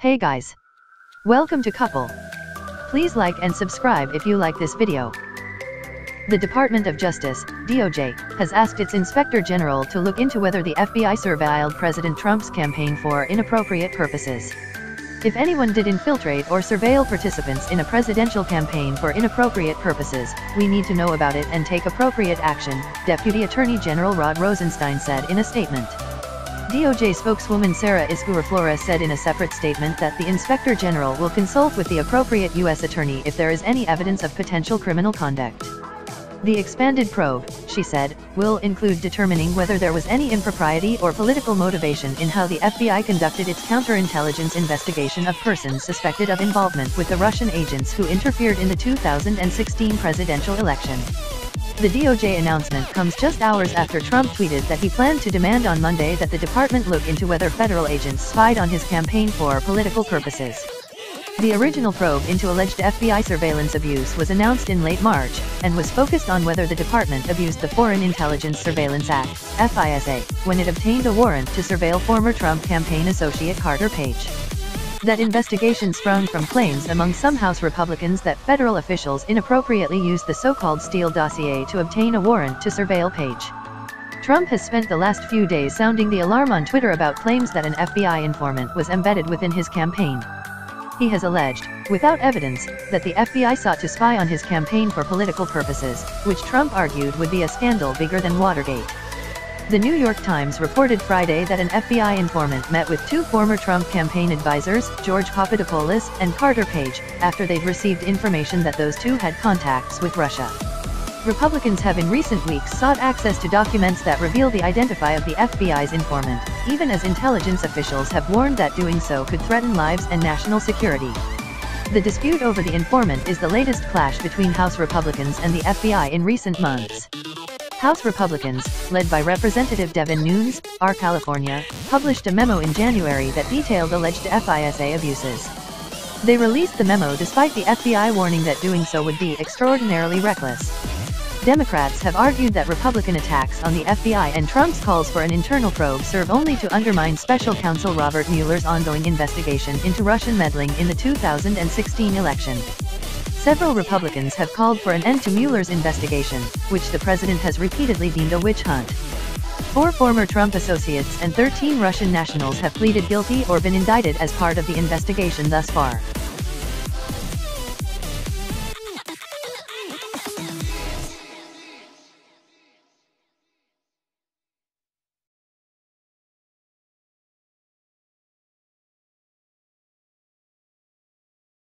Hey guys. Welcome to Couple. Please like and subscribe if you like this video. The Department of Justice, DOJ, has asked its Inspector General to look into whether the FBI surveilled President Trump's campaign for inappropriate purposes. If anyone did infiltrate or surveil participants in a presidential campaign for inappropriate purposes, we need to know about it and take appropriate action, Deputy Attorney General Rod Rosenstein said in a statement. DOJ spokeswoman Sarah Isgur-Flores said in a separate statement that the Inspector General will consult with the appropriate U.S. attorney if there is any evidence of potential criminal conduct. The expanded probe, she said, will include determining whether there was any impropriety or political motivation in how the FBI conducted its counterintelligence investigation of persons suspected of involvement with the Russian agents who interfered in the 2016 presidential election. The DOJ announcement comes just hours after Trump tweeted that he planned to demand on Monday that the department look into whether federal agents spied on his campaign for political purposes. The original probe into alleged FBI surveillance abuse was announced in late March, and was focused on whether the department abused the Foreign Intelligence Surveillance Act, FISA, when it obtained a warrant to surveil former Trump campaign associate Carter Page. That investigation sprung from claims among some House Republicans that federal officials inappropriately used the so-called Steele dossier to obtain a warrant to surveil Page. Trump has spent the last few days sounding the alarm on Twitter about claims that an FBI informant was embedded within his campaign. He has alleged, without evidence, that the FBI sought to spy on his campaign for political purposes, which Trump argued would be a scandal bigger than Watergate. The New York Times reported Friday that an FBI informant met with two former Trump campaign advisors, George Papadopoulos and Carter Page, after they'd received information that those two had contacts with Russia. Republicans have in recent weeks sought access to documents that reveal the identity of the FBI's informant, even as intelligence officials have warned that doing so could threaten lives and national security. The dispute over the informant is the latest clash between House Republicans and the FBI in recent months. House Republicans, led by Representative Devin Nunes, R. California, published a memo in January that detailed alleged FISA abuses. They released the memo despite the FBI warning that doing so would be extraordinarily reckless. Democrats have argued that Republican attacks on the FBI and Trump's calls for an internal probe serve only to undermine Special Counsel Robert Mueller's ongoing investigation into Russian meddling in the 2016 election. Several Republicans have called for an end to Mueller's investigation, which the president has repeatedly deemed a witch hunt. 4 former Trump associates and 13 Russian nationals have pleaded guilty or been indicted as part of the investigation thus far.